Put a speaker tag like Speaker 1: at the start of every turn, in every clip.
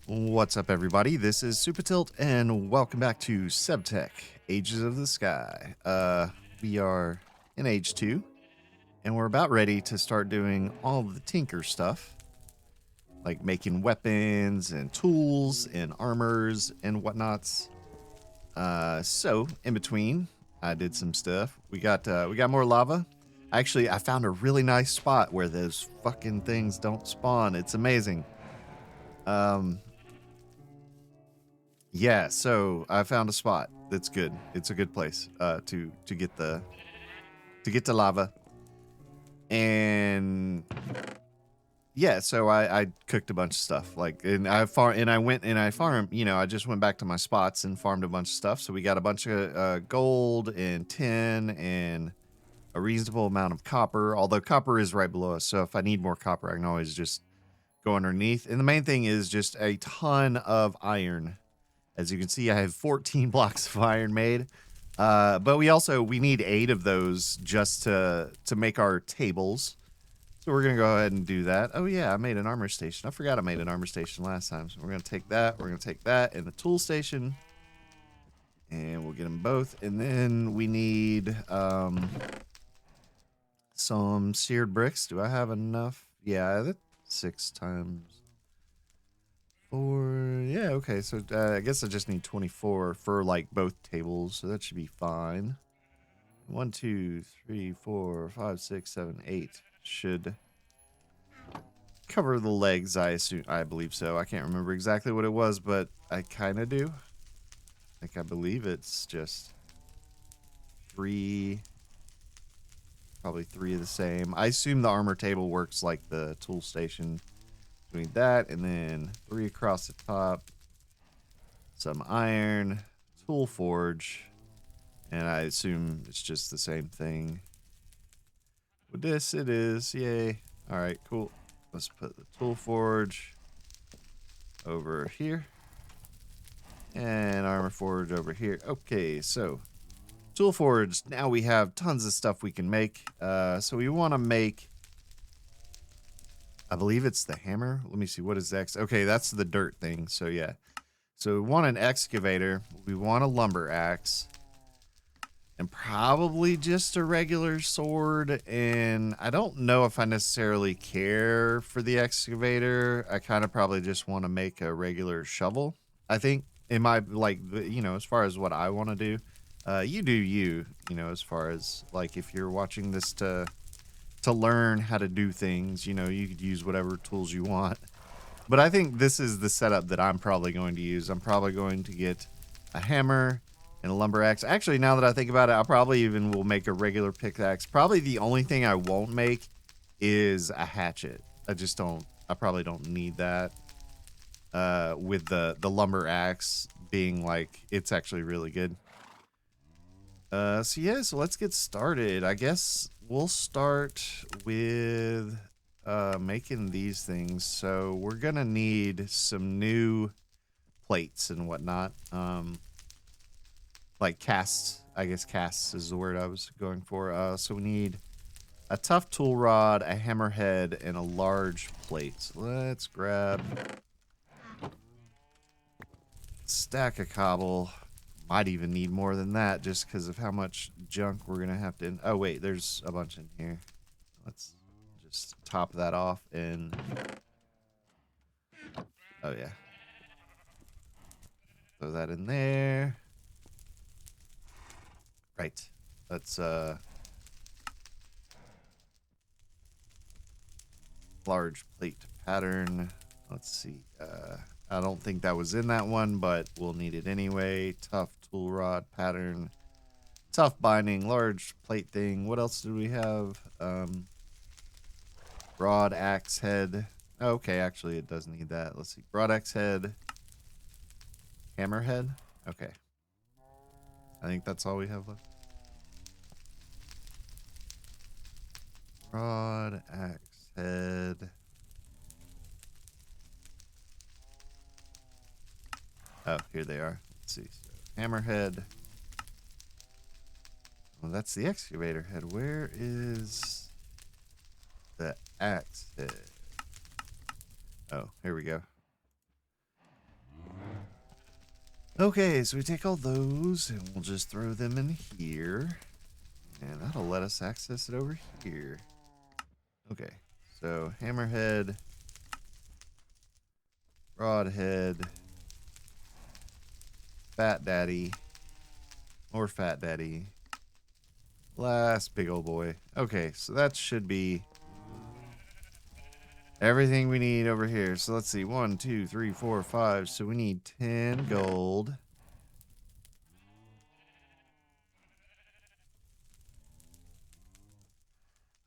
Speaker 1: What's up, everybody? This is Super Tilt, and welcome back to SevTech, Ages of the Sky. We are in Age 2, and we're about ready to start doing all of the tinker stuff, like making weapons and tools and armors and whatnots. So in between, I did some stuff. We got more lava. Actually, I found a really nice spot where those fucking things don't spawn. It's amazing. Yeah, so I found a spot that's good. It's a good place to get the lava. And yeah, so I cooked a bunch of stuff. I went and I farmed, I just went back to my spots and farmed a bunch of stuff. So we got a bunch of gold and tin and a reasonable amount of copper, although copper is right below us. So if I need more copper, I can always just go underneath. And the main thing is just a ton of iron. As you can see, I have 14 blocks of iron made, but we need 8 of those just to make our tables. So we're gonna go ahead and do that. Oh yeah, I made an armor station. I forgot I made an armor station last time. So we're gonna take that. We're gonna take that and the tool station, and we'll get them both. And then we need some seared bricks. Do I have enough? Yeah, that's 6 times. Yeah, okay, so I guess I just need 24 for like both tables, so that should be fine. 1, 2, 3, 4, 5, 6, 7, 8 should cover the legs. I believe so. I can't remember exactly what it was, but I kind of do. I believe it's just 3, probably 3 of the same. I assume the armor table works like the tool station. We need that, and then 3 across the top, some iron, tool forge, and I assume it's just the same thing. With this, it is. Yay. All right, cool. Let's put the tool forge over here, and armor forge over here. Okay, so tool forge. Now we have tons of stuff we can make. So we want to make, I believe it's the hammer. Let me see. What is X? Okay, that's the dirt thing. So yeah. So we want an excavator. We want a lumber axe. And probably just a regular sword. And I don't know if I necessarily care for the excavator. I kind of probably just want to make a regular shovel. I think in my, like, as far as what I want to do. You do you, as far as, like, if you're watching this to learn how to do things, you could use whatever tools you want. But I think this is the setup that I'm probably going to use. I'm probably going to get a hammer and a lumber axe. Actually, now that I think about it, I probably even will make a regular pickaxe. Probably the only thing I won't make is a hatchet. I probably don't need that. With the lumber axe being like, it's actually really good. So yeah, so let's get started. I guess we'll start with making these things. So we're gonna need some new plates and whatnot. Like casts. I guess casts is the word I was going for. So we need a tough tool rod, a hammerhead, and a large plate. So let's grab a stack of cobble. Might even need more than that just because of how much junk we're gonna have to. Oh wait, there's a bunch in here. Let's just top that off and. Oh yeah. Throw that in there. Right. Let's large plate pattern. Let's see. I don't think that was in that one, but we'll need it anyway. Tough tool rod pattern. Tough binding, large plate thing. What else do we have? Broad axe head. Okay, actually it does need that. Let's see. Broad axe head. Hammerhead. Okay. I think that's all we have left. Broad axe head. Oh, here they are. Let's see. So, hammerhead. Well, that's the excavator head. Where is the axe head? Oh, here we go. Okay, so we take all those and we'll just throw them in here. And that'll let us access it over here. Okay, so hammerhead, broadhead, fat daddy, more fat daddy, last big old boy. Okay, so that should be everything we need over here. So let's see, 1, 2, 3, 4, 5. So we need 10 gold.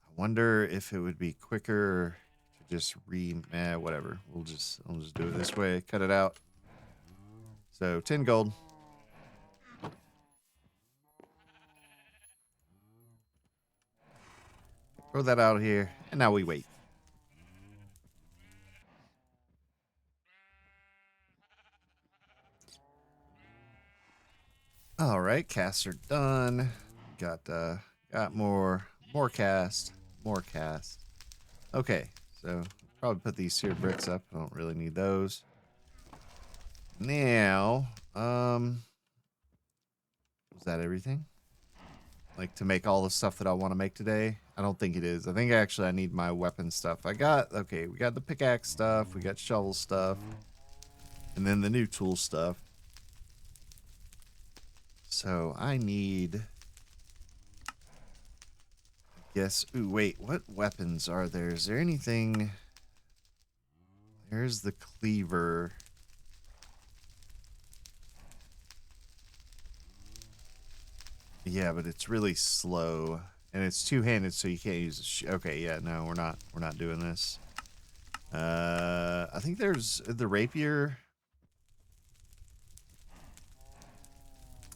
Speaker 1: I wonder if it would be quicker to just whatever. I'll just do it this way. Cut it out. So 10 gold. Throw that out here, and now we wait. All right, casts are done. Got more cast, more cast. Okay, so probably put these seared bricks up. I don't really need those. Now, was that everything? Like to make all the stuff that I want to make today? I don't think it is. I think actually I need my weapon stuff. We got the pickaxe stuff, we got shovel stuff, and then the new tool stuff. So I need, I guess, ooh, wait, what weapons are there? Is there anything? There's the cleaver. Yeah, but it's really slow. And it's two-handed, so you can't use it. Okay, yeah, no, we're not doing this. I think there's the rapier.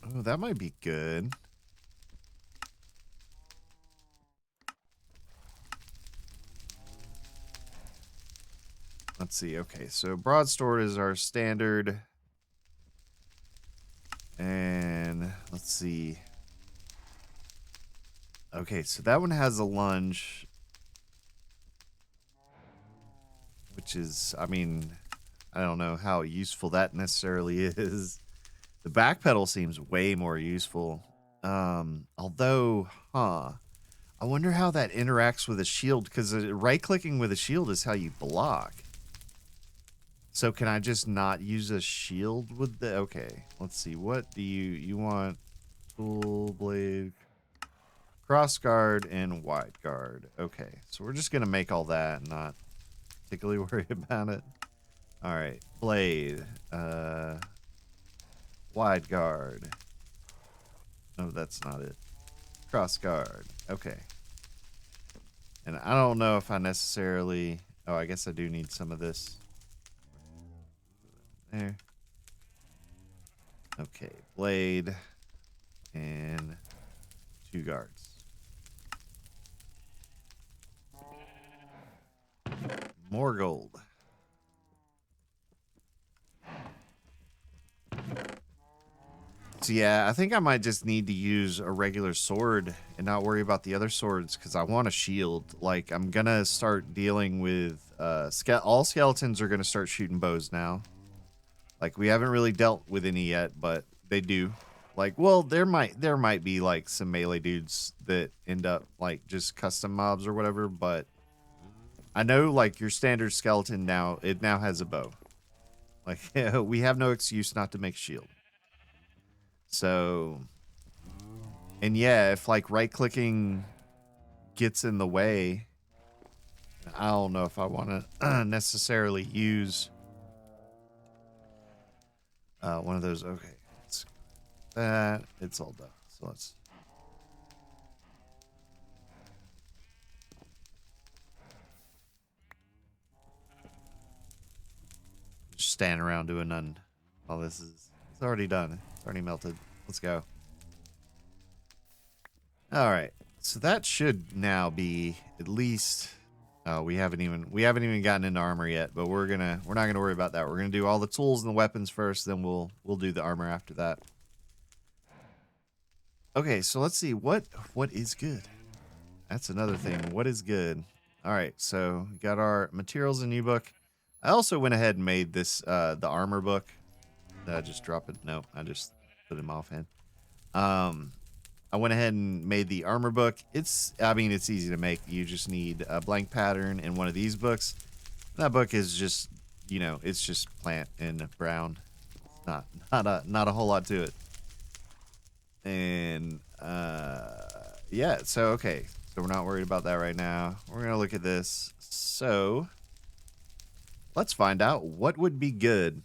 Speaker 1: Oh, that might be good. Let's see. Okay, so broadsword is our standard. And let's see. Okay, so that one has a lunge. Which is, I mean, I don't know how useful that necessarily is. The back pedal seems way more useful. Although, I wonder how that interacts with a shield, because right-clicking with a shield is how you block. So can I just not use a shield with the... Okay, let's see. What do you want? Full blade, cross guard, and wide guard. Okay, so we're just going to make all that and not particularly worry about it. All right, blade, wide guard. No, that's not it. Cross guard. Okay. And I don't know if I necessarily... Oh, I guess I do need some of this. There. Okay, blade and 2 guards. More gold. So yeah, I think I might just need to use a regular sword and not worry about the other swords, because I want a shield. Like, I'm gonna start dealing with all skeletons are gonna start shooting bows now. Like, we haven't really dealt with any yet, but they do. Like, well, there might be like some melee dudes that end up like just custom mobs or whatever, but I know like your standard skeleton now, it now has a bow. Like, we have no excuse not to make a shield. So, and yeah, if like right clicking gets in the way, I don't know if I want to necessarily use one of those. Okay, that it's all done. So let's just stand around doing nothing. Oh, it's already done. It's already melted. Let's go. All right, so that should now be at least. We haven't even gotten into armor yet, but we're not gonna worry about that. We're gonna do all the tools and the weapons first, then we'll do the armor after that. Okay, so let's see what is good. That's another thing. What is good? All right, so we got our materials and new book. I also went ahead and made this the armor book. Did I just drop it? No, I just put him offhand. Um, I went ahead and made the armor book. I mean, it's easy to make. You just need a blank pattern and one of these books. That book is just, it's just plant and brown. It's not a whole lot to it. And yeah, so okay. So we're not worried about that right now. We're gonna look at this. So let's find out what would be good.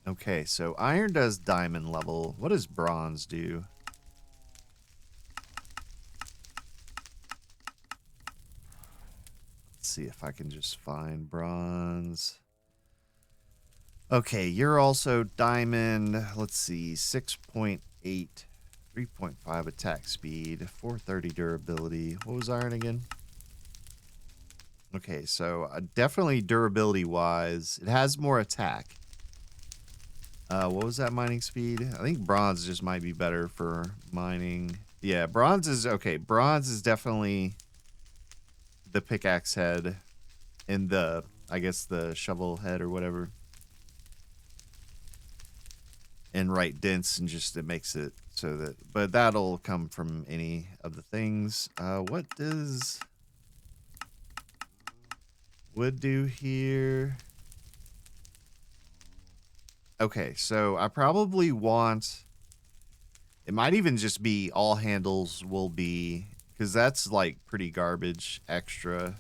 Speaker 1: Okay, so iron does diamond level. What does bronze do? Let's see if I can just find bronze. Okay, you're also diamond. Let's see, 6.8, 3.5 attack speed, 430 durability. What was iron again? Okay, so definitely durability-wise, it has more attack. What was that mining speed? I think bronze just might be better for mining. Yeah, bronze is okay. Bronze is definitely the pickaxe head and I guess the shovel head or whatever. And right dense and just it makes it so that, but that'll come from any of the things. What does wood do here? Okay, so I probably want, it might even just be all handles will be, because that's like pretty garbage extra.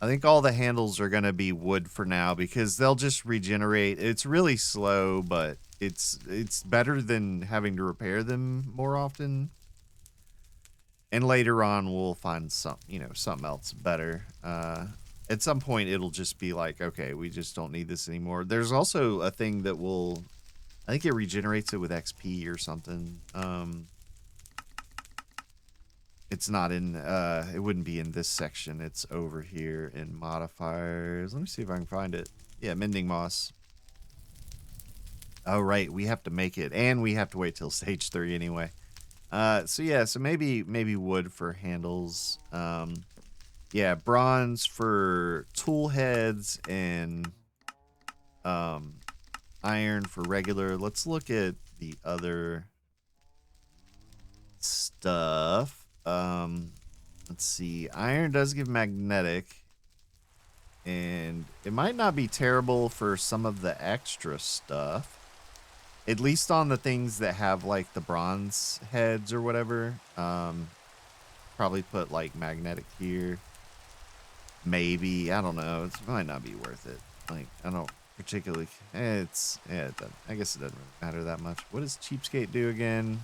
Speaker 1: I think all the handles are going to be wood for now because they'll just regenerate. It's really slow, but it's better than having to repair them more often. And later on, we'll find something else better. At some point, it'll just be like, okay, we just don't need this anymore. There's also a thing that will, I think it regenerates it with XP or something. It's not in, it wouldn't be in this section. It's over here in modifiers. Let me see if I can find it. Yeah, mending moss. Oh, right. We have to make it, and we have to wait till stage 3 anyway. So yeah, so maybe wood for handles. Yeah, bronze for tool heads and iron for regular. Let's look at the other stuff. Let's see. Iron does give magnetic, and it might not be terrible for some of the extra stuff. At least on the things that have like the bronze heads or whatever. Probably put like magnetic here. Maybe, I don't know. It might not be worth it. Like, I don't particularly. I guess it doesn't really matter that much. What does cheapskate do again?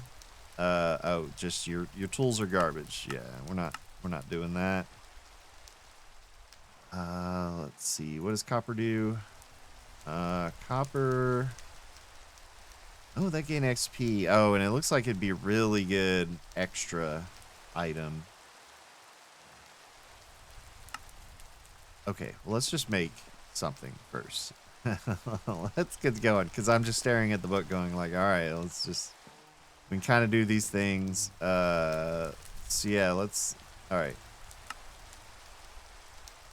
Speaker 1: Oh, just your tools are garbage. Yeah, we're not doing that. Let's see. What does copper do? Copper. Oh, that gain XP. Oh, and it looks like it'd be really good extra item. Okay, well, let's just make something first. Let's get going, because I'm just staring at the book going like, all right, we can kind of do these things. So yeah, all right.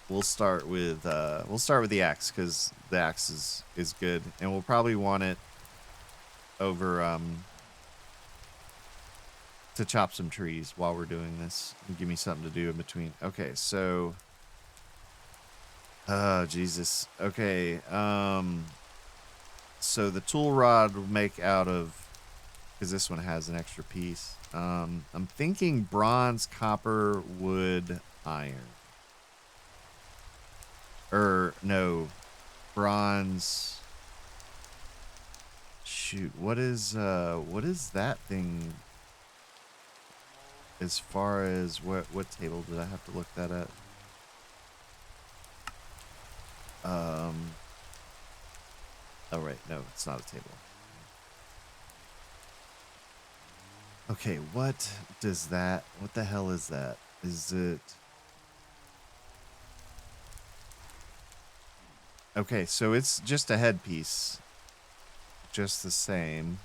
Speaker 1: We'll start with the axe, because the axe is good, and we'll probably want it over to chop some trees while we're doing this and give me something to do in between. Okay, so Jesus. Okay, so the tool rod will make out of, because this one has an extra piece. I'm thinking bronze, copper, wood, iron. No, bronze. Shoot, what is that thing? As far as what table did I have to look that at? Oh right, no, it's not a table. Okay, what the hell is that? Is it? Okay, so it's just a headpiece. Just the same.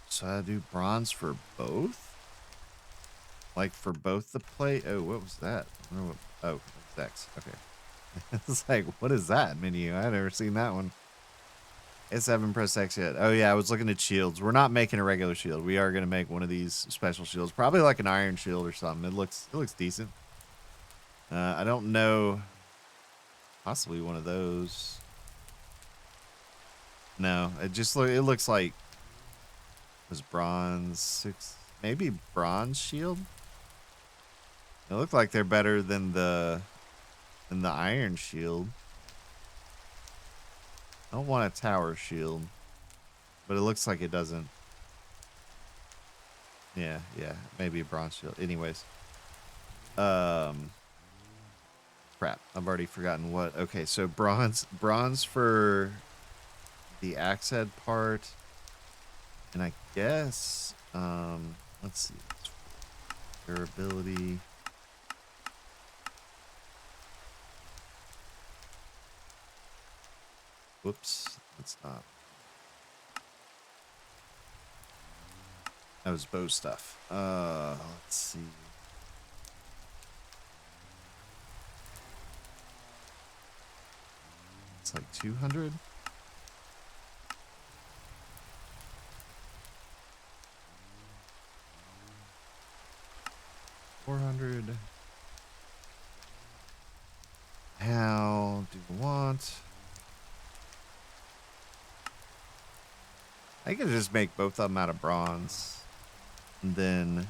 Speaker 1: So I do bronze for both? Like for both the plate? Oh, what was that? I don't know what Oh, it's X. Okay. It's like, what is that menu? I've never seen that one. It's haven't pressed X yet. Oh yeah, I was looking at shields. We're not making a regular shield. We are gonna make one of these special shields, probably like an iron shield or something. It looks decent. I don't know. Possibly one of those. No, it looks like it was bronze 6, maybe bronze shield. It looked like they're better than the iron shield. I don't want a tower shield, but it looks like it doesn't. Yeah, maybe a bronze shield. Anyways, crap, I've already forgotten what. Okay, so bronze for the axe head part, and I guess let's see, durability. Whoops, that's not. That was bow stuff. Let's see. It's like 200. $400. How do you want? I could just make both of them out of bronze. And then,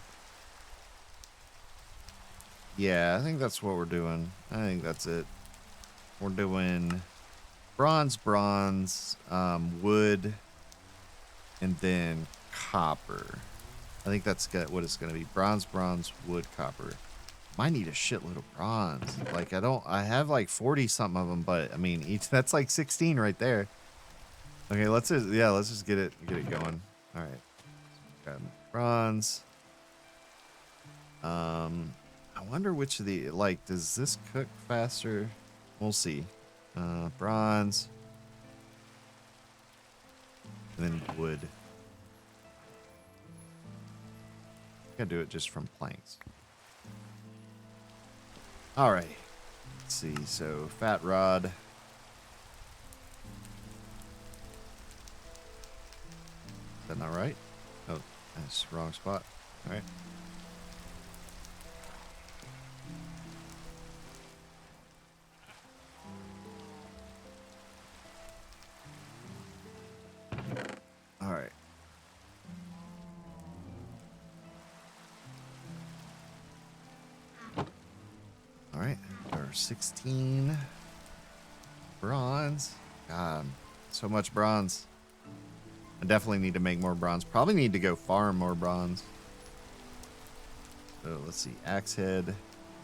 Speaker 1: yeah, I think that's what we're doing. I think that's it. We're doing bronze, wood, and then copper. I think that's what it's going to be. Bronze, wood, copper. Might need a shitload of bronze. Like, I have like 40 something of them, but I mean, that's like 16 right there. Okay, let's just get it going. All right. Got bronze. I wonder which of the, like, does this cook faster? We'll see. Bronze. And then wood. Gotta do it just from planks. All right. Let's see. So fat rod. Is that not right? Oh, that's the wrong spot. All right. All right. All right. There are 16 bronze. God, so much bronze. I definitely need to make more bronze. Probably need to go farm more bronze. So let's see. Axe head,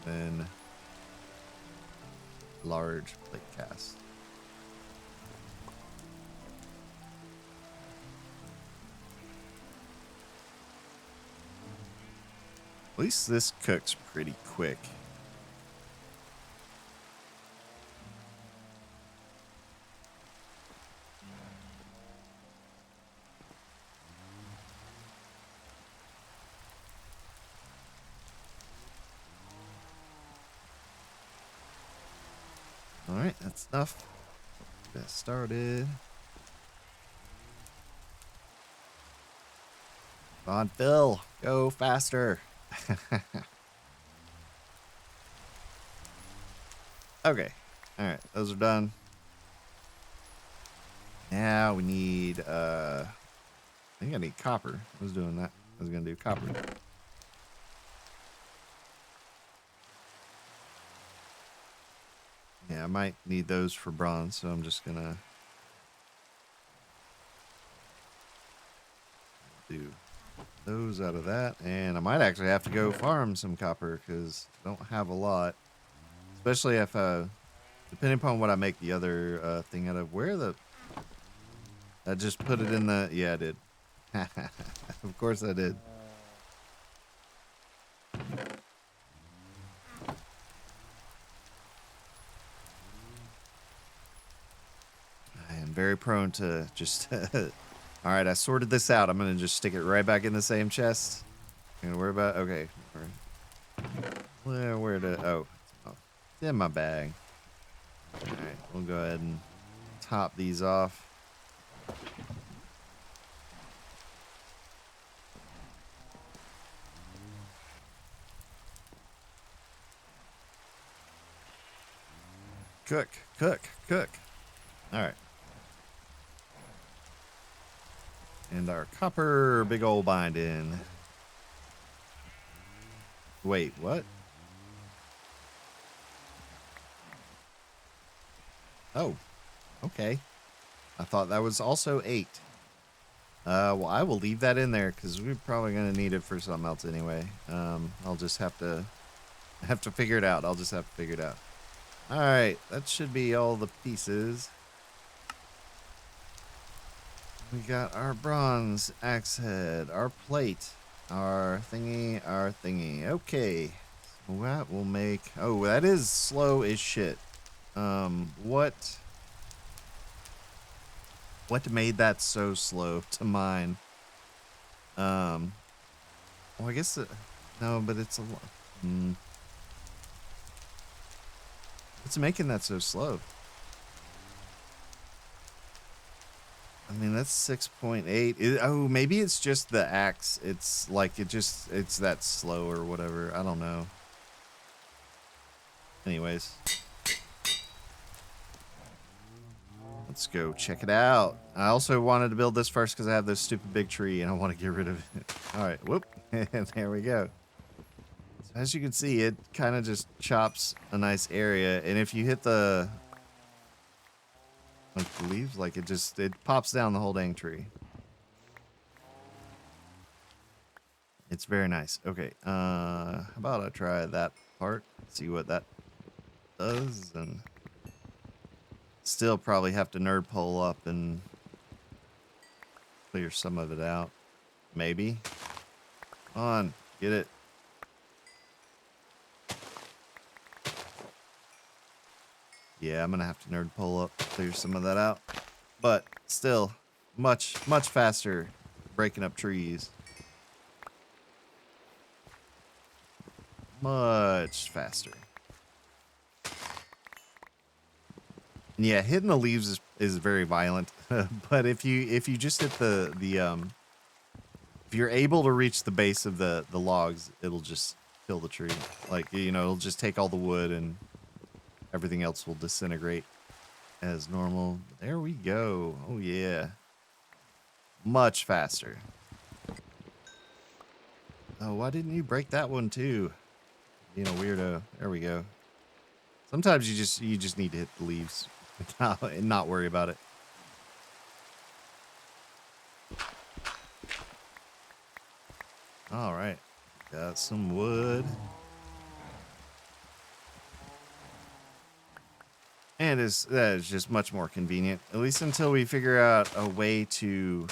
Speaker 1: then large plate cast. At least this cooks pretty quick. All right, that's enough. Get started. Come on, Phil, go faster. Okay. All right, those are done. Now we need I think I need copper. I was doing that. I was gonna do copper. Yeah, I might need those for bronze, so I'm just gonna do those out of that. And I might actually have to go farm some copper because I don't have a lot. Especially if depending upon what I make the other thing out of. Where the I just put it in the, yeah, I did. Of course I did. I am very prone to just all right, I sorted this out. I'm gonna just stick it right back in the same chest. I'm gonna worry about, okay. Where to, oh. in my bag. All right, we'll go ahead and top these off. Cook, cook, cook. All right. And our copper big old binding. Wait, what? Oh, okay. I thought that was also 8. Well, I will leave that in there because we're probably gonna need it for something else anyway. I'll just have to figure it out. I'll just have to figure it out. All right, that should be all the pieces. We got our bronze axe head, our plate, our thingy. Okay, so that will make. Oh, that is slow as shit. What made that so slow to mine? Well, I guess no, but it's a lot. What's making that so slow? I mean, that's 6.8. Oh, maybe it's just the axe. It's like it's that slow or whatever. I don't know. Anyways, let's go check it out. I also wanted to build this first because I have this stupid big tree and I want to get rid of it. All right, whoop, and there we go. So as you can see, it kind of just chops a nice area, and if you hit the leaves, like it pops down the whole dang tree. It's very nice. Okay, how about I try that part, see what that does, and still probably have to nerd pole up and clear some of it out. Maybe. Come on, get it. Yeah, I'm gonna have to nerd pole up, clear some of that out. But still, much faster breaking up trees. Much faster. And yeah, hitting the leaves is very violent. But if you just hit if you're able to reach the base of the logs, it'll just kill the tree. Like, you know, it'll just take all the wood and everything else will disintegrate as normal. There we go. Oh yeah. Much faster. Oh, why didn't you break that one too? Being a weirdo. There we go. Sometimes you just need to hit the leaves and not worry about it. All right. Got some wood. And that is just much more convenient, at least until we figure out a way to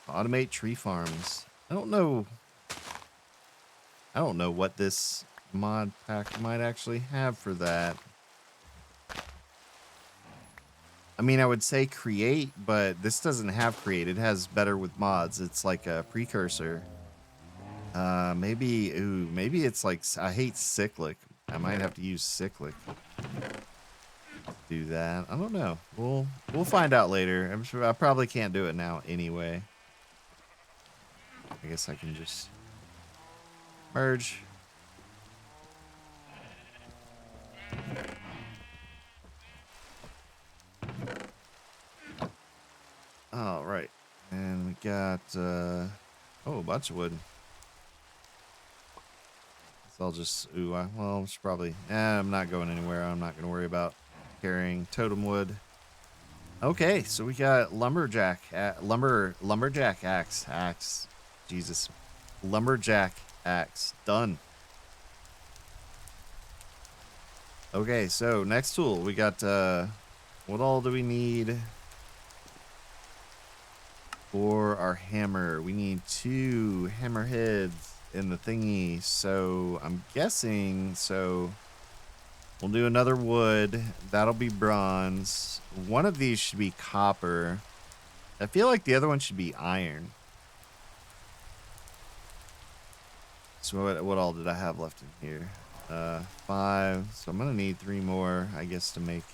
Speaker 1: automate tree farms. I don't know what this mod pack might actually have for that. I mean, I would say create, but this doesn't have create. It has better with mods. It's like a precursor. Maybe it's like, I hate cyclic. I might have to use cyclic. Do that. I don't know. We'll find out later. I'm sure I probably can't do it now anyway. I guess I can just merge. All right, and we got a bunch of wood. So I'll just well, it's probably I'm not going anywhere. I'm not going to worry about carrying totem wood. Okay, so we got lumberjack axe. Jesus, lumberjack axe done. Okay, so next tool we got. What all do we need for our hammer? We need 2 hammer heads in the thingy. So I'm guessing. So we'll do another wood. That'll be bronze. One of these should be copper. I feel like the other one should be iron. So what all did I have left in here? 5. So I'm gonna need 3 more, I guess, to make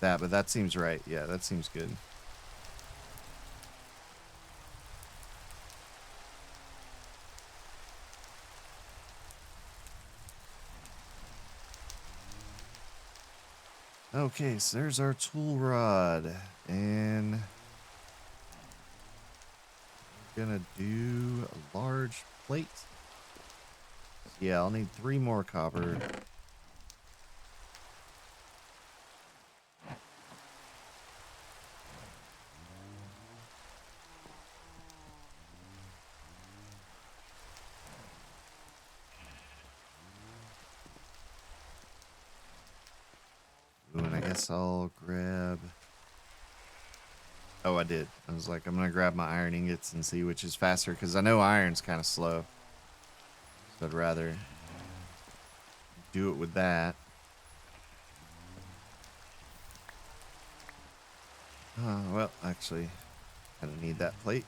Speaker 1: that. But that seems right. Yeah, that seems good. Okay, so there's our tool rod, and we're gonna do a large plate. Yeah, I'll need 3 more copper. Ooh, and I guess I'll grab... Oh, I did. I was like, I'm gonna grab my iron ingots and see which is faster, because I know iron's kind of slow. So I'd rather do it with that. Well, actually, I don't need that plate.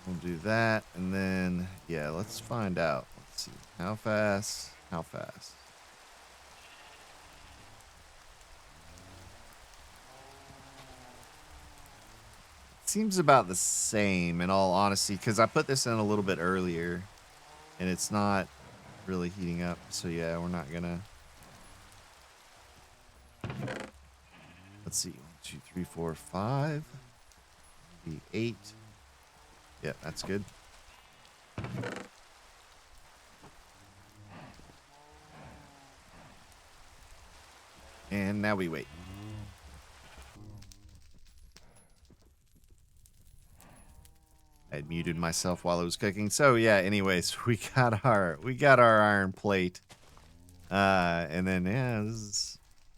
Speaker 1: We'll do that, and then, yeah, let's find out. Let's see. How fast? How fast? Seems about the same, in all honesty, because I put this in a little bit earlier, and it's not really heating up. So, yeah, we're not gonna... Let's see. 1, 2, 3, 4, 5. Maybe 8. Yeah, that's good. And now we wait. I had muted myself while it was cooking. So yeah, anyways, we got our iron plate. And then yeah,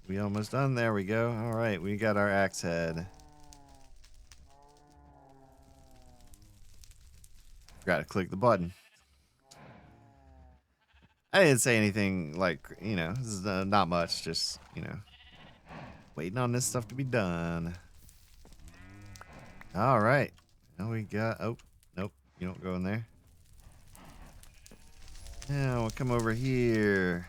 Speaker 1: we almost done. There we go. All right, we got our axe head. Got to click the button. I didn't say anything like, this is not much, just, waiting on this stuff to be done. All right. Now we got, oh, nope, you don't go in there. Now we'll come over here.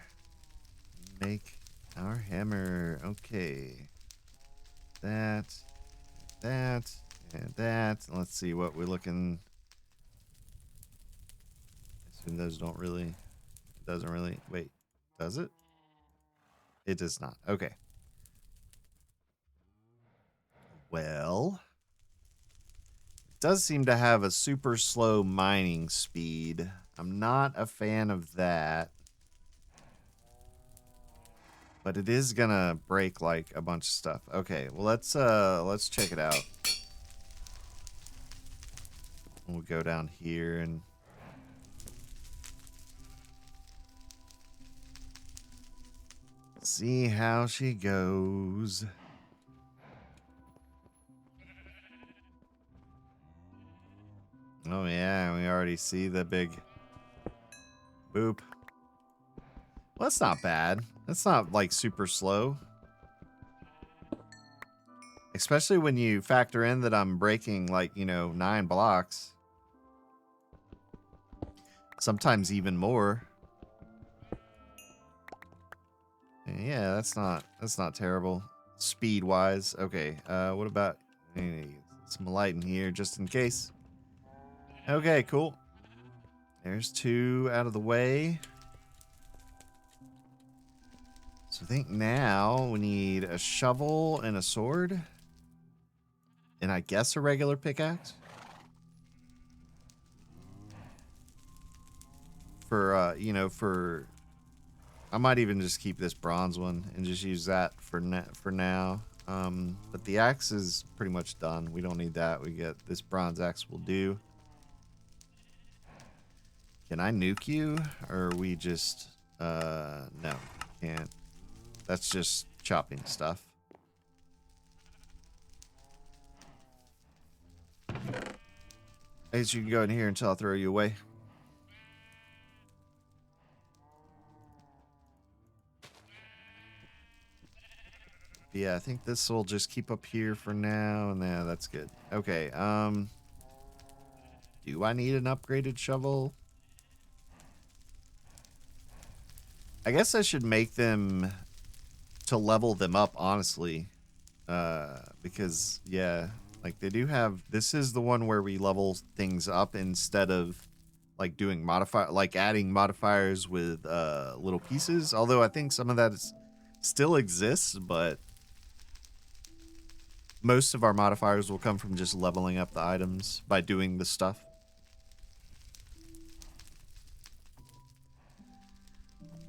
Speaker 1: Make our hammer. Okay. That, and that. Let's see what we're looking. I assume those don't really, it doesn't really, wait, does it? It does not. Okay. Well, it does seem to have a super slow mining speed. I'm not a fan of that. But it is gonna break like a bunch of stuff. Okay, well let's check it out. We'll go down here and see how she goes. Oh yeah, we already see the big boop. Well, that's not bad. That's not like super slow. Especially when you factor in that I'm breaking like, 9 blocks. Sometimes even more. And yeah, that's not terrible. Speed wise. Okay, what about some light in here just in case. Okay, cool. There's 2 out of the way. So I think now we need a shovel and a sword. And I guess a regular pickaxe. For, I might even just keep this bronze one and just use that for now. But the axe is pretty much done. We don't need that. We get this bronze axe will do. Can I nuke you? Or are we just, no, can't. That's just chopping stuff. I guess you can go in here until I throw you away. Yeah, I think this will just keep up here for now, and yeah, that's good. Okay, do I need an upgraded shovel? I guess I should make them to level them up, honestly. Because, yeah, like they do have... This is the one where we level things up instead of, like, doing like adding modifiers with little pieces. Although I think some of that still exists, but most of our modifiers will come from just leveling up the items by doing the stuff.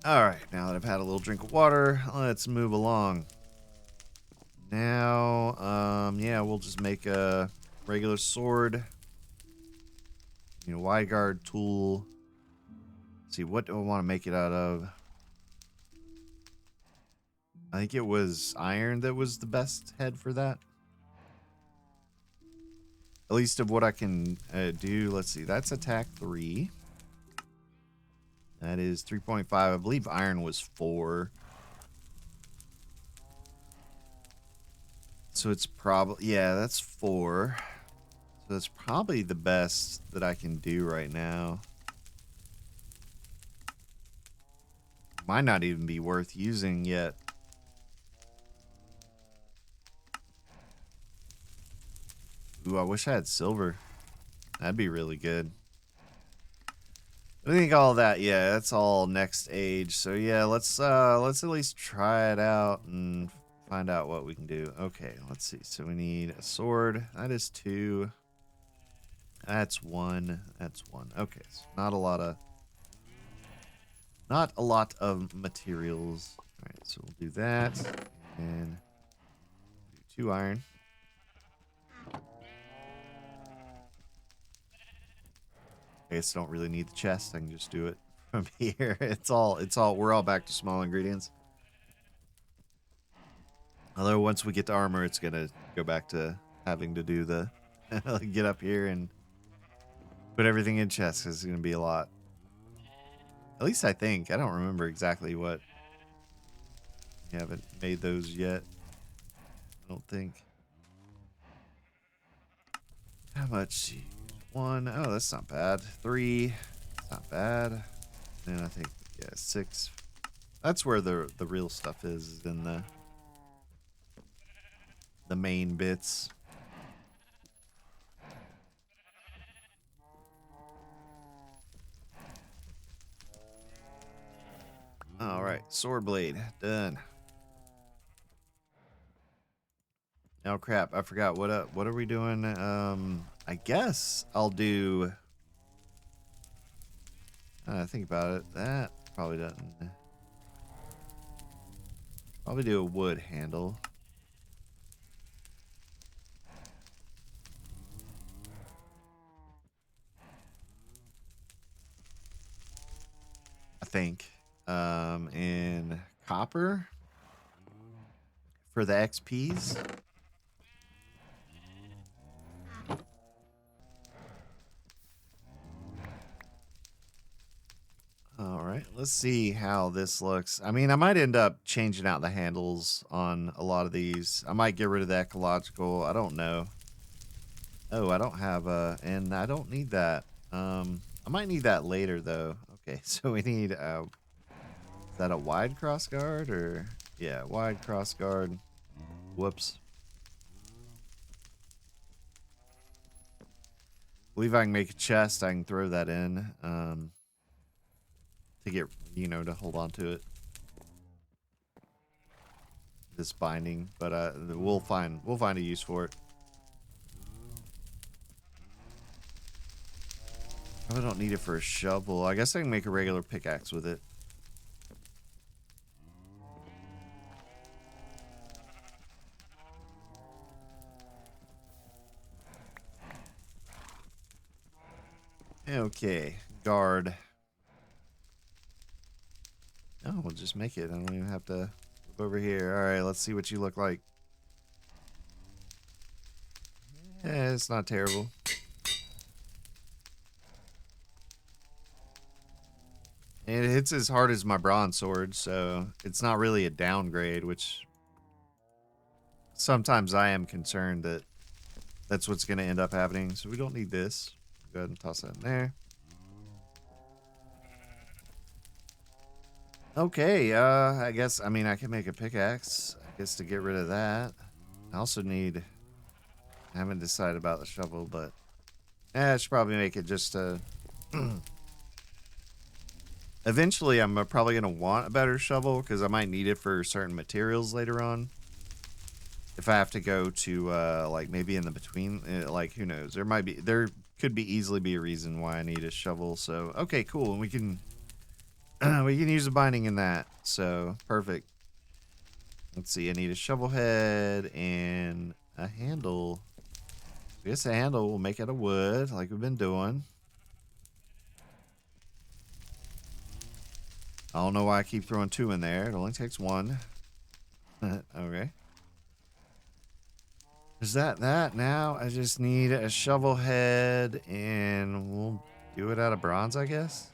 Speaker 1: Alright, now that I've had a little drink of water, let's move along. Now, yeah, we'll just make a regular sword. You know, wide guard tool. Let's see, what do I want to make it out of? I think it was iron that was the best head for that. At least of what I can do. Let's see, that's attack 3. That is 3.5. I believe iron was 4. So it's probably... Yeah, that's 4. So that's probably the best that I can do right now. Might not even be worth using yet. Ooh, I wish I had silver. That'd be really good. I think all that, yeah, that's all next age. So yeah, let's at least try it out and find out what we can do. Okay, let's see. So we need a sword. That is 2. That's 1. That's 1. Okay, so not a lot of materials. All right, so we'll do that and do 2 iron. I guess I don't really need the chest. I can just do it from here. We're all back to small ingredients. Although once we get to armor, it's gonna go back to having to do the get up here and put everything in chests. It's gonna be a lot. At least I think. I don't remember exactly what. We haven't made those yet. I don't think. How much? 1. Oh, that's not bad. 3. That's not bad. And I think, yeah, 6. That's where the real stuff is in the main bits. All right, sword blade done. Oh crap! I forgot what are we doing? I guess I'll do. Think about it. That probably doesn't. Probably do a wood handle. I think. And copper for the XPs. All right, let's see how this looks. I mean, I might end up changing out the handles on a lot of these. I might get rid of the ecological. I don't know. Oh, I don't have and I don't need that. I might need that later though. Okay, so we need is that a wide cross guard or yeah, wide cross guard. Whoops. Believe I can make a chest. I can throw that in. To get, you know, to hold on to it. This binding, but we'll find a use for it. I don't need it for a shovel. I guess I can make a regular pickaxe with it. Okay, guard. Oh, we'll just make it. I don't even have to look over here. All right, let's see what you look like. Yeah, it's not terrible. And it hits as hard as my bronze sword, so it's not really a downgrade, which sometimes I am concerned that that's what's going to end up happening. So we don't need this. Go ahead and toss that in there. Okay, I guess, I mean, I can make a pickaxe, I guess, to get rid of that. I also need, I haven't decided about the shovel, but I should probably make it just to, eventually I'm probably going to want a better shovel because I might need it for certain materials later on. If I have to go to, like, maybe in the between, like, who knows, there could be easily be a reason why I need a shovel. So, okay, cool. And we can, we can use the binding in that. So, perfect. Let's see, I need a shovel head and a handle. I guess a handle will make out of wood, like we've been doing. I don't know why I keep throwing 2 in there. It only takes 1. Okay. Is that now? I just need a shovel head, and we'll do it out of bronze, I guess.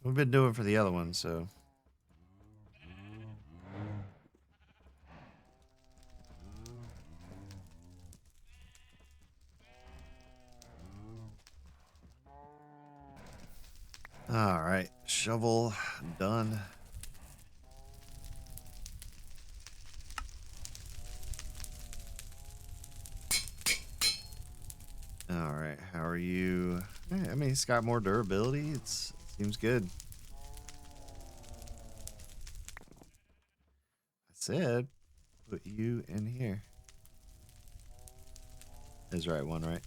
Speaker 1: We've been doing for the other one, so. All right, shovel done. All right, how are you? I mean, it's got more durability. It seems good. I said, put you in here. Is the right one, right?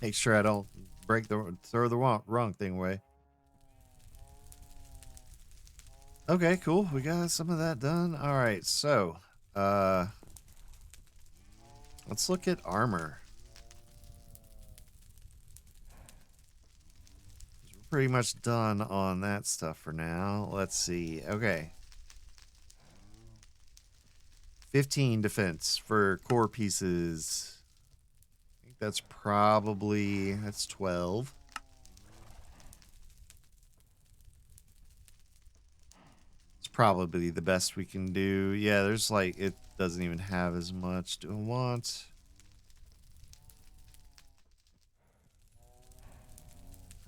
Speaker 1: Make sure I don't throw the wrong thing away. Okay, cool. We got some of that done. All right, so let's look at armor. We're pretty much done on that stuff for now. Let's see. Okay. 15 defense for core pieces. I think that's 12. It's probably the best we can do. Yeah, there's like, it doesn't even have as much. Do I want?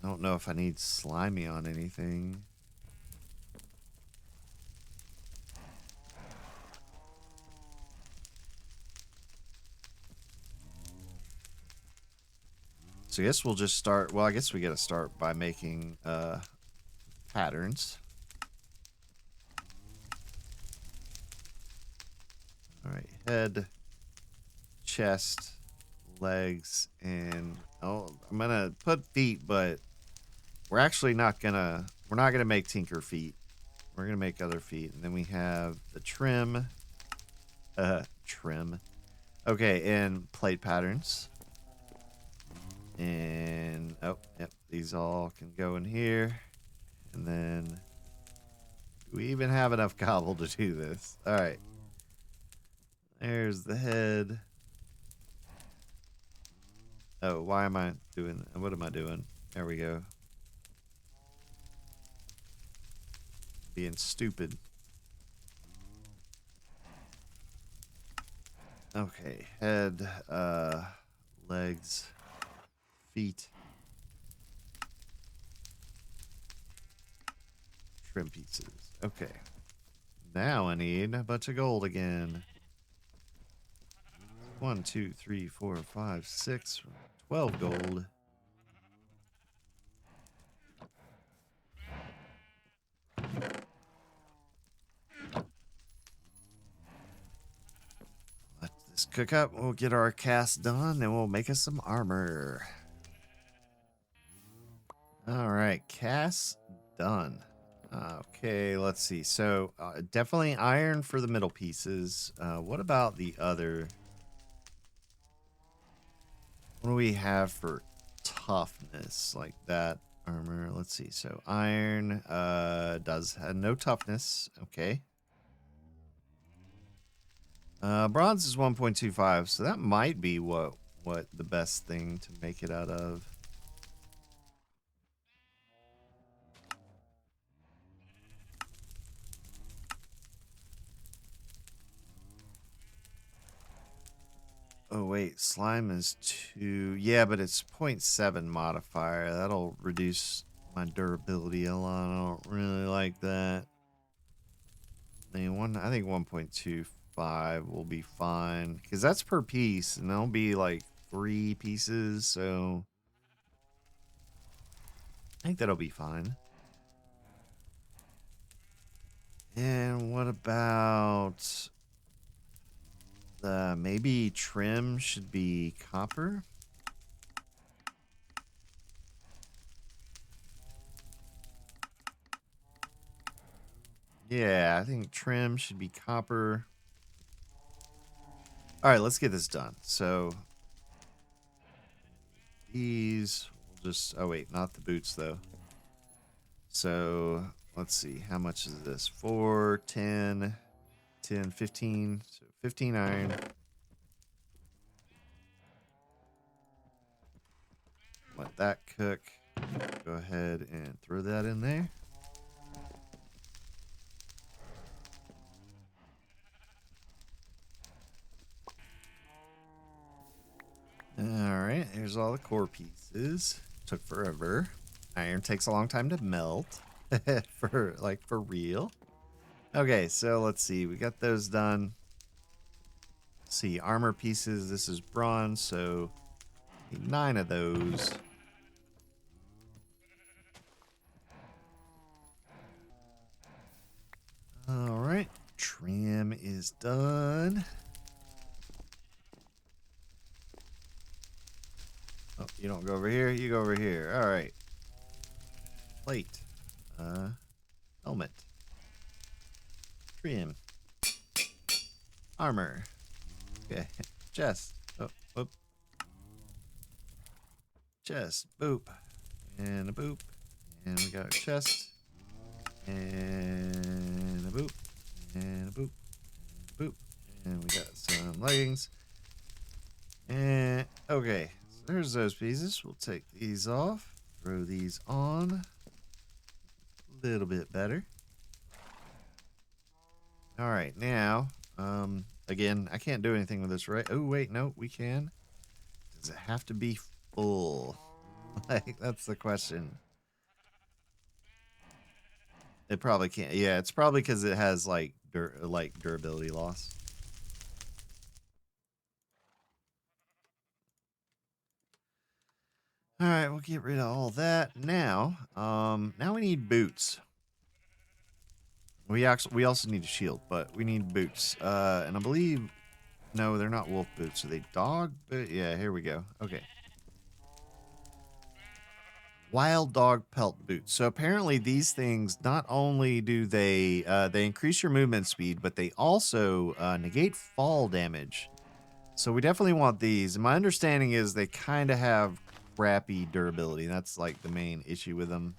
Speaker 1: I don't know if I need slimy on anything. So I guess we'll just start. Well, I guess we got to start by making patterns. All right, head, chest, legs, and oh, I'm gonna put feet, but we're actually not gonna. We're not gonna make tinker feet. We're gonna make other feet, and then we have the trim. Trim. Okay, and plate patterns. And oh, yep, these all can go in here. And then do we even have enough cobble to do this? All right. There's the head. Oh, why am I doing that? What am I doing? There we go. Being stupid. Okay, head, legs, feet, trim pieces. Okay. Now I need a bunch of gold again. 1, 2, 3, 4, 5, 6, 12 gold. Let this cook up. We'll get our cast done and we'll make us some armor. All right, cast done. Okay, let's see. So definitely iron for the middle pieces. What about the other? What do we have for toughness like that armor? Let's see. So iron does have no toughness. Okay. Bronze is 1.25, so that might be what the best thing to make it out of. Oh wait, slime is 2. Yeah, but it's 0.7 modifier. That'll reduce my durability a lot. I don't really like that. I think 1.25 will be fine because that's per piece, and that'll be like 3 pieces. So I think that'll be fine. And what about maybe trim should be copper? Yeah, I think trim should be copper. All right, let's get this done. So these will just, oh wait, not the boots though. So let's see, how much is this? 4, 10, 10, 15, so 15 iron. Let that cook. Go ahead and throw that in there. Alright, here's all the core pieces. Took forever. Iron takes a long time to melt. for real. Okay, so let's see. We got those done. Let's see, armor pieces. This is bronze, so 9 of those. Alright, trim is done. Oh, you don't go over here, you go over here. Alright. Plate. Helmet. Trim. Armor. Okay. Chest. Oh, whoop. Chest. Boop. And a boop. And we got our chest. And a boop. And a boop. Boop. And we got some leggings. And okay. So there's those pieces. We'll take these off. Throw these on. A little bit better. Alright, now, again, I can't do anything with this, right? Oh, wait, no, we can. Does it have to be full? Like, that's the question. It probably can't. Yeah, it's probably because it has, like durability loss. Alright, we'll get rid of all that. Now, now we need boots. We also need a shield, but we need boots. And I believe, no, they're not wolf boots. Are they dog boots? Yeah, here we go. Okay. Wild dog pelt boots. So apparently these things, not only do they increase your movement speed, but they also negate fall damage. So we definitely want these. And my understanding is they kind of have crappy durability. That's like the main issue with them.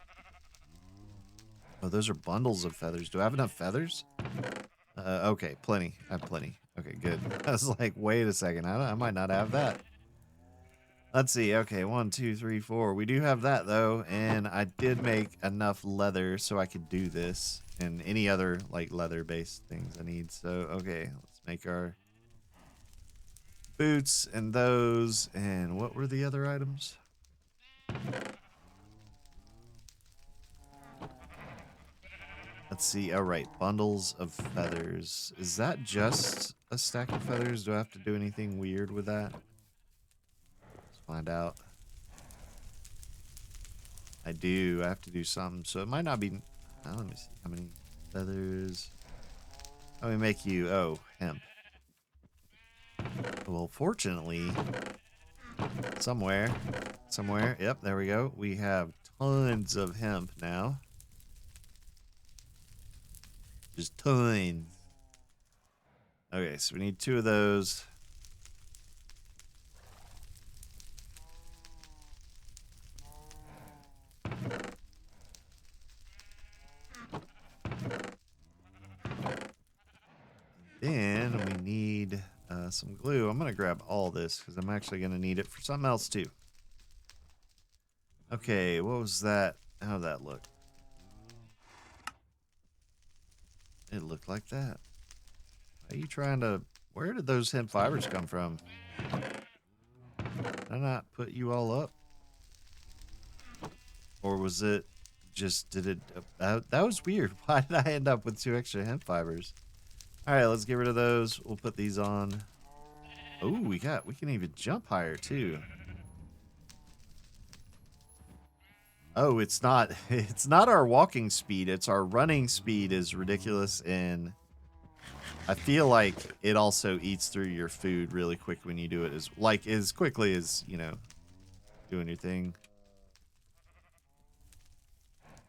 Speaker 1: Oh, those are bundles of feathers. Do I have enough feathers? Okay, plenty. I have plenty. Okay, good. I was like, wait a second. I might not have that. Let's see. Okay, 1, 2, 3, 4. We do have that, though. And I did make enough leather so I could do this. And any other, like, leather-based things I need. So, okay, let's make our boots and those. And what were the other items? Let's see. All right, bundles of feathers. Is that just a stack of feathers? Do I have to do anything weird with that? Let's find out. I do. I have to do something. So it might not be... let me see. How many feathers? Let me make you... Oh, hemp. Well, fortunately, somewhere, yep, there we go. We have tons of hemp now. Just tons. Okay, so we need 2 of those. Then we need some glue. I'm going to grab all this because I'm actually going to need it for something else too. Okay, what was that? How'd that look? It looked like that. Are you trying to... Where did those hemp fibers come from? Did I not put you all up? Or was it... just did it. That was weird. Why did I end up with 2 extra hemp fibers? All right, let's get rid of those. We'll put these on. Oh, we can even jump higher too. Oh, it's not it's not our walking speed, it's our running speed is ridiculous, and I feel like it also eats through your food really quick when you do it as quickly as, you know, doing your thing.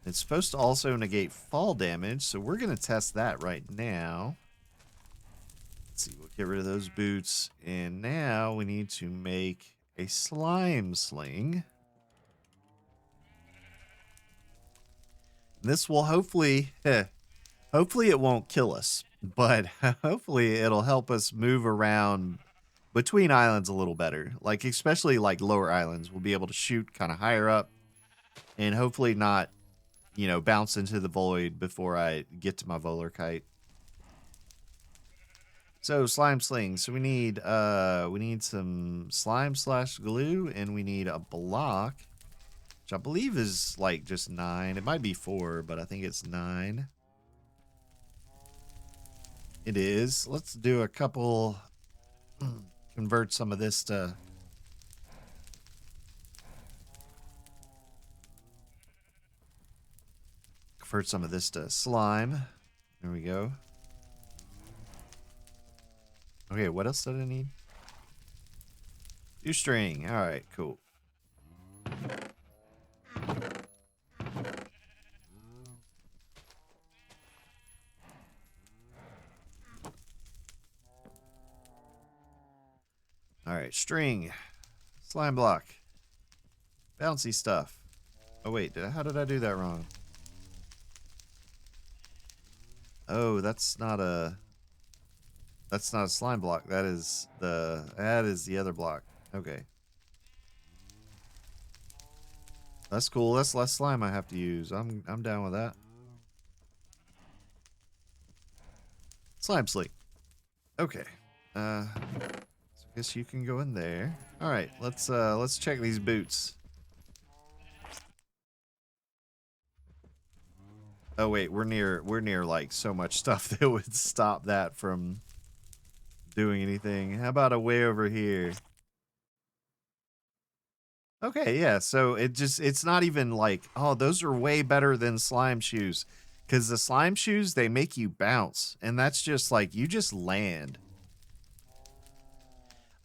Speaker 1: It's supposed to also negate fall damage, so we're going to test that right now. Let's see, we'll get rid of those boots, and now we need to make a slime sling. This will hopefully, hopefully it won't kill us, but hopefully it'll help us move around between islands a little better. Like, especially like lower islands, we'll be able to shoot kind of higher up and hopefully not, you know, bounce into the void before I get to my Volar kite. So slime sling. So we need some slime / glue, and we need a block, which I believe is like just 9. It might be 4, but I think it's 9. It is. Let's do a couple. Convert some of this to. Convert some of this to slime. There we go. Okay, what else did I need? String. All right, cool. All right, string, slime block, bouncy stuff. Oh wait, how did I do that wrong? Oh, that's not a slime block. That is the other block. Okay. That's cool. That's less slime I have to use. I'm down with that. Slime sleep. Okay. So I guess you can go in there. All right, let's check these boots. Oh wait, we're near like so much stuff that would stop that from doing anything. How about a way over here? Okay, yeah, so it's not even like, oh, those are way better than slime shoes. Because the slime shoes, they make you bounce. And that's just like, you just land.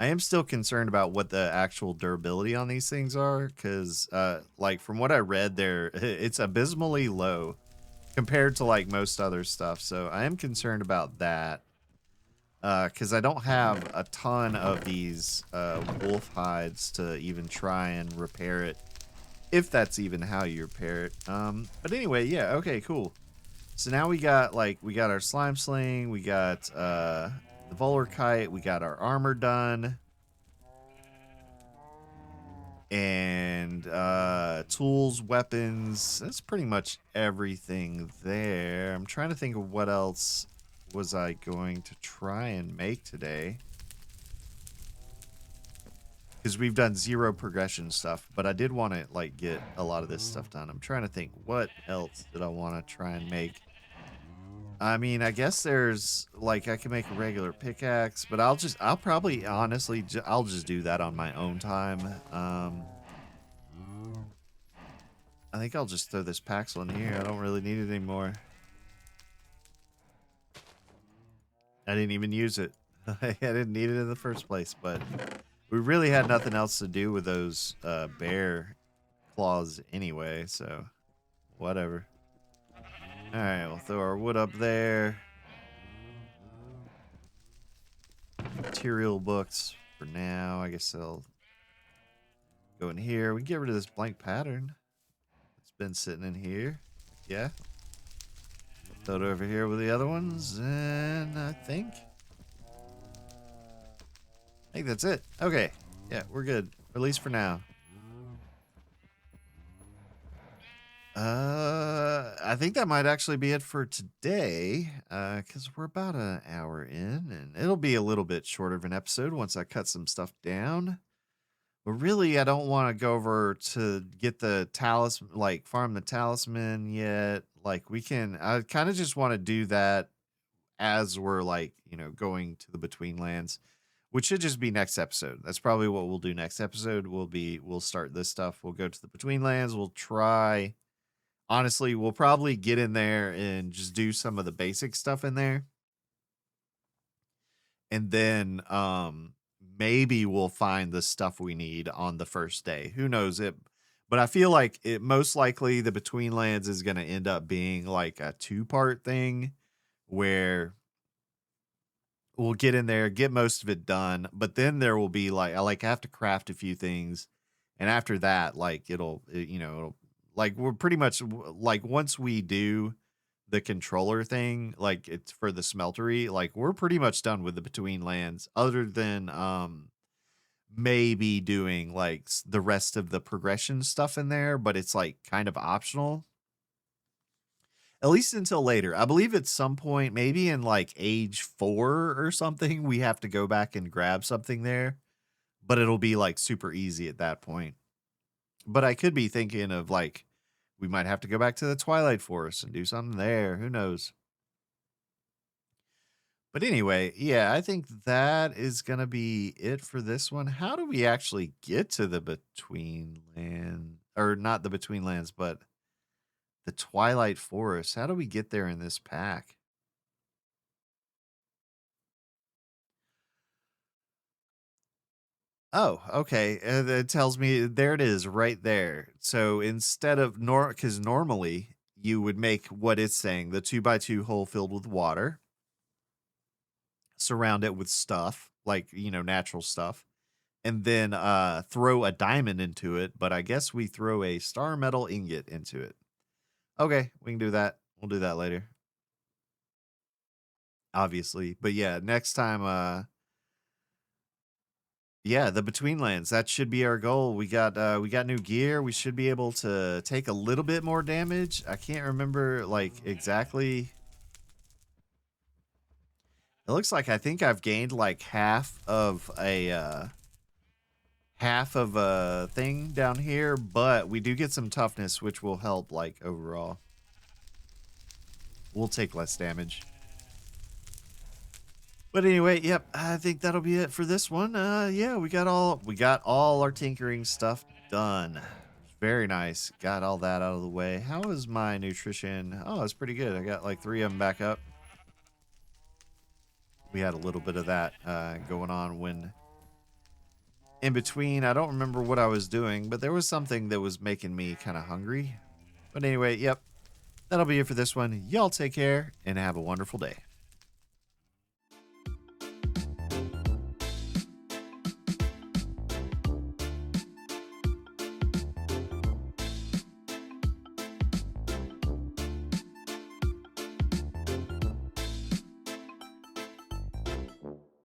Speaker 1: I am still concerned about what the actual durability on these things are. Because, like, from what I read, it's abysmally low compared to, like, most other stuff. So I am concerned about that. Because I don't have a ton of these wolf hides to even try and repair it, if that's even how you repair it. But anyway, yeah, okay, cool. So now we got our slime sling, we got the Volar kite, we got our armor done, and tools, weapons. That's pretty much everything there. I'm trying to think of what else was I going to try and make today, because we've done 0 progression stuff, but I did want to like get a lot of this stuff done. I'm trying to think, what else did I want to try and make? I mean, I guess there's like, I can make a regular pickaxe, but I'll probably honestly I'll just do that on my own time. I think I'll just throw this Paxel in here. I don't really need it anymore. I didn't even use it. I didn't need it in the first place, but we really had nothing else to do with those bear claws anyway, so whatever. Alright, we'll throw our wood up there. Material books for now. I guess I'll go in here. We can get rid of this blank pattern. It's been sitting in here. Yeah. Throw it over here with the other ones, and I think that's it. Okay. Yeah, we're good. At least for now. I think that might actually be it for today, because we're about an hour in, and it'll be a little bit shorter of an episode once I cut some stuff down. But really, I don't want to go over to get the talisman, like farm the talisman yet. Like we can, I kind of just want to do that as we're like, going to the between lands, which should just be next episode. That's probably what we'll do next episode. We'll start this stuff. We'll go to the between lands. We'll try, honestly, we'll probably get in there and just do some of the basic stuff in there. And then maybe we'll find the stuff we need on the first day. Who knows it? But I feel like it most likely the between lands is going to end up being like a two-part thing where we'll get in there, get most of it done, but then there will be like I have to craft a few things, and after that, like it'll like we're pretty much like once we do the controller thing, like it's for the smeltery, like we're pretty much done with the between lands, other than maybe doing like the rest of the progression stuff in there, but it's like kind of optional. At least until later. I believe at some point, maybe in like age 4 or something, we have to go back and grab something there, but it'll be like super easy at that point. But I could be thinking of like, we might have to go back to the Twilight Forest and do something there. Who knows? But anyway, yeah, I think that is going to be it for this one. How do we actually get to the between land, or not the between lands, but the Twilight Forest? How do we get there in this pack? Oh, okay. It tells me there it is right there. So instead of because normally you would make what it's saying, the 2x2 hole filled with water, surround it with stuff like, natural stuff, and then throw a diamond into it. But I guess we throw a star metal ingot into it. Okay, we can do that. We'll do that later, obviously. But yeah, next time, yeah, the between lands. That should be our goal. We got new gear. We should be able to take a little bit more damage. I can't remember like exactly. It looks like I think I've gained like half of a thing down here, but we do get some toughness, which will help like overall. We'll take less damage. But anyway, yep, I think that'll be it for this one. Yeah, we got all our tinkering stuff done. Very nice. Got all that out of the way. How is my nutrition? Oh, it's pretty good. I got like 3 of them back up. We had a little bit of that going on when in between. I don't remember what I was doing, but there was something that was making me kind of hungry. But anyway, yep, that'll be it for this one. Y'all take care and have a wonderful day.